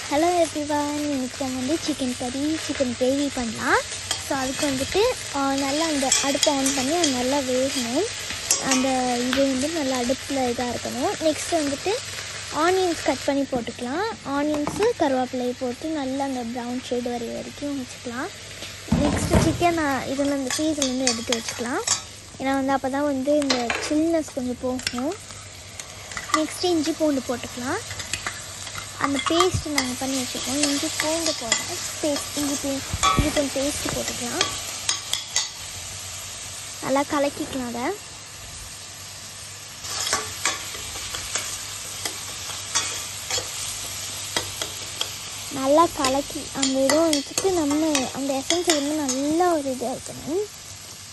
Hello everyone, இன்னைக்கு நம்ம வந்து சிக்கன் கறி சிக்கன் கிரேவி பண்ணலாம். ஸோ அதுக்கு வந்துட்டு நல்லா அந்த அடுப்பை ஆன் பண்ணி அது நல்லா வேகணும். அந்த இது வந்து நல்லா அடுப்பில் இதாக இருக்கணும். நெக்ஸ்ட்டு வந்துட்டு ஆனியன்ஸ் கட் பண்ணி போட்டுக்கலாம். ஆனியன்ஸு கருவேப்பிலை போட்டு நல்லா அந்த ப்ரௌன் ஷேடு வர வரைக்கும் வச்சுக்கலாம். நெக்ஸ்ட்டு சிக்கன் இதில் இந்த பீஸ்லேருந்து எடுத்து வச்சுக்கலாம். ஏன்னா வந்து அப்போ தான் வந்து இந்த சில்னஸ் கொஞ்சம் போகும். நெக்ஸ்ட்டு இஞ்சி பூண்டு போட்டுக்கலாம். அந்த பேஸ்ட்டு நாங்கள் பண்ணி வச்சுருக்கோம். இஞ்சி பூண்டு போடுறோம். இஞ்சி பூண்டு பேஸ்ட்டு போட்டுக்கலாம். நல்லா கலக்கிக்கலாம். அதை நல்லா கலக்கி அந்த இதுவும் வச்சுட்டு நம்ம அந்த எசன்ஸ் வந்து நல்லா ஒரு இதாக இருக்கணும்.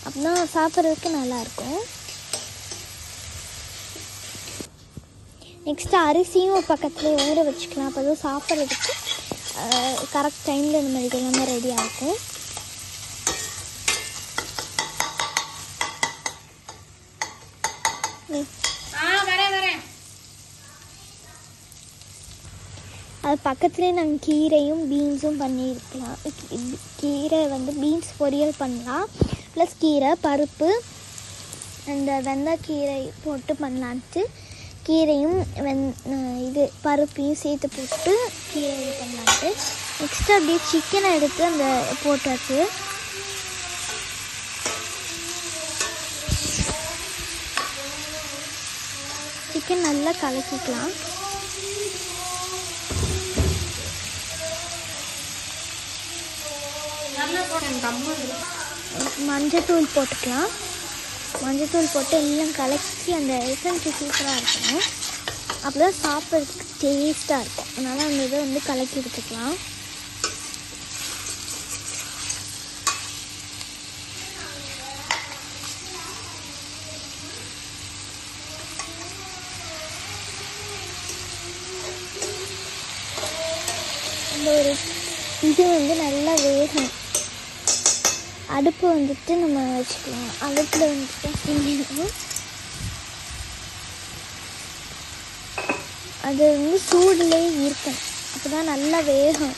அப்படின்னா சாப்பிட்றதுக்கு நல்லாயிருக்கும். நெக்ஸ்ட்டு அரிசியும் பக்கத்துலேயே ஊற வச்சுக்கலாம். அப்போ தான் சாப்பிட்றதுக்கு கரெக்ட் டைமில் இந்த மாதிரி எல்லாமே ரெடியாக இருக்கும். அது பக்கத்துலேயே நாங்கள் கீரையும் பீன்ஸும் பண்ணியிருக்கலாம். கீரை வந்து பீன்ஸ் பொரியல் பண்ணலாம். ப்ளஸ் கீரை பருப்பு அந்த வெந்தயக்கீரை போட்டு பண்ணலான்ட்டு கீரையும் இது பருப்பையும் சேர்த்து போட்டு கீரை இது பண்ணலான்ட்டு நெக்ஸ்ட்டு அப்படியே சிக்கனை எடுத்து அந்த போட்டாச்சு. சிக்கன் நல்லா கலக்கிக்கலாம். மஞ்சத்தூள் போட்டுக்கலாம். மஞ்சத்தூள் போட்டு எல்லாம் கலக்கி அந்த எசன்ஸ் சூப்பராக இருக்கணும். அப்போ தான் சாப்பிட்றதுக்கு டேஸ்ட்டாக இருக்கும். அதனால் அந்த இதை வந்து கலக்கி எடுத்துக்கலாம். அந்த ஒரு இது வந்து நல்லா வேகணும். அடுப்பு வந்துட்டு நம்ம வச்சுக்கலாம். அடுப்பில் வந்துட்டு செஞ்சிடணும். அது வந்து சூடுலேயே இருக்கும். அப்போ தான் நல்லா வேகும்.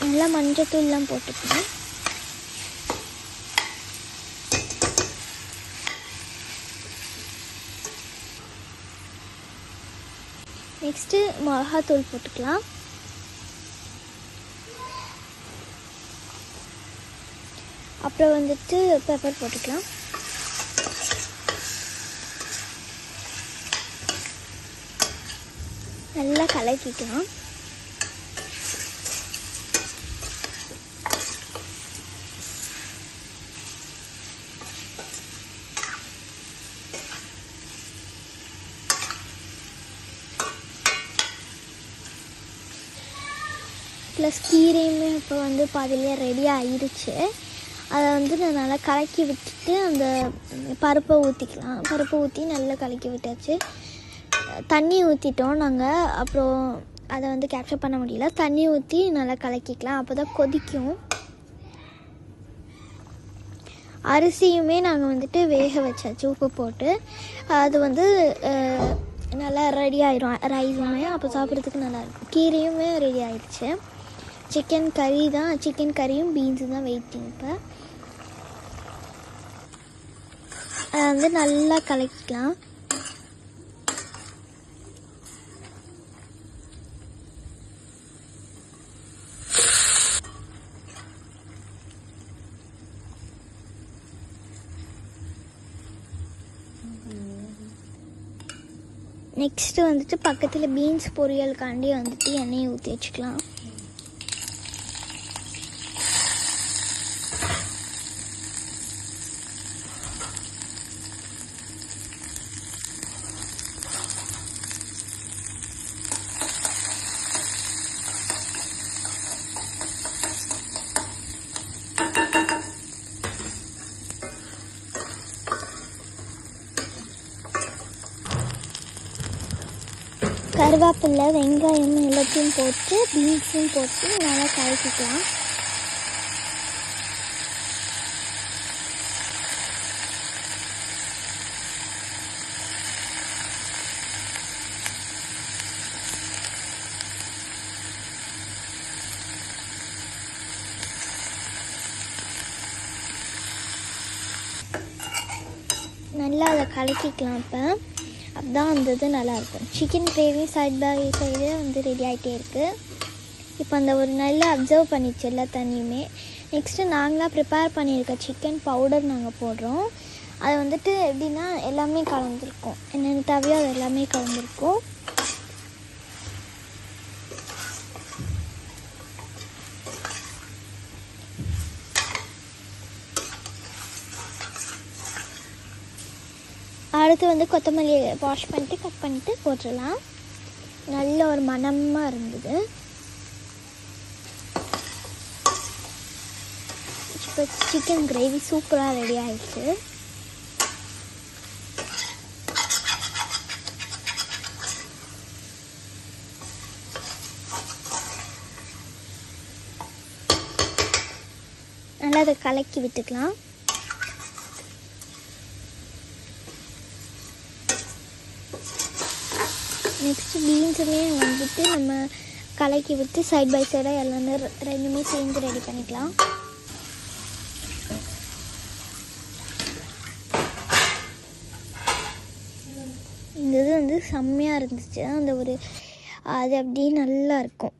நல்லா மஞ்சத்தூள்லாம் போட்டுக்கலாம். நெக்ஸ்ட்டு மிளகாத்தூள் போட்டுக்கலாம். அப்புறம் வந்துட்டு பெப்பர் போட்டுக்கலாம். நல்லா கலக்கிக்கலாம். ப்ளஸ் கீரையுமே இப்போ வந்து பாதியிலே ரெடி ஆகிடுச்சு. அதை வந்து நான் நல்லா கலக்கி விட்டுட்டு அந்த பருப்பை ஊற்றிக்கலாம். பருப்பை ஊற்றி நல்லா கலக்கி விட்டாச்சு. தண்ணி ஊற்றிட்டோம் நாங்கள். அப்புறம் அதை வந்து கேப்சர் பண்ண முடியல. தண்ணி ஊற்றி நல்லா கலக்கிக்கலாம். அப்போ தான் கொதிக்கும். அரிசியுமே நாங்கள் வந்துட்டு வேக வச்சாச்சு உப்பு போட்டு. அது வந்து நல்லா ரெடி ஆயிரும் ரைஸுமே. அப்போ சாப்பிட்றதுக்கு நல்லாயிருக்கும். கீரையுமே ரெடி ஆயிடுச்சு. சிக்கன் கறி தான். சிக்கன் கறியும் பீன்ஸு தான் வெயிட்டிங். இப்போ அதை வந்து நல்லா கலக்கிக்கலாம். நெக்ஸ்ட்டு வந்துட்டு பக்கத்தில் பீன்ஸ் பொரியலுக்காண்டி வந்துட்டு எண்ணெயை ஊற்றி வச்சுக்கலாம். கருவேப்பிலை வெங்காயம் எல்லாத்தையும் போட்டு பீன்ஸும் போட்டு நல்லா கலக்கிக்கலாம். நல்லா அதை கலக்கிக்கலாம். இப்போ அதுதான் அந்த இது நல்லாயிருக்கும். Chicken gravy side by side வந்து ரெடி ஆகிட்டே இருக்குது. இப்போ அந்த ஒரு நல்லா அப்சர்வ் பண்ணிச்சு எல்லா தண்ணியுமே. நெக்ஸ்ட்டு நாங்களாக ப்ரிப்பேர் பண்ணியிருக்க சிக்கன் பவுடர் நாங்கள் போடுறோம். அது வந்துட்டு எப்படின்னா எல்லாமே கலந்துருக்கும், என்னென்ன தேவையோ அது எல்லாமே கலந்துருக்கும். அடுத்து வந்து கொத்தமல்லி வாஷ் பண்ணிட்டு கட் பண்ணிவிட்டு போட்டுடலாம். நல்ல ஒரு மணமாக இருந்தது. இப்போ சிக்கன் கிரேவி சூப்பராக ரெடி ஆகிடுச்சு. நல்லா அதை கலக்கி விட்டுக்கலாம். நெக்ஸ்ட்டு பீன்ஸுமே வந்துட்டு நம்ம கலக்கி விட்டு சைட் பை சைடாக எல்லாமே ரெண்டுமே சேர்ந்து ரெடி பண்ணிக்கலாம். இந்த இது வந்து செம்மையாக இருந்துச்சு. அந்த ஒரு அது அப்படியே நல்லா இருக்கும்.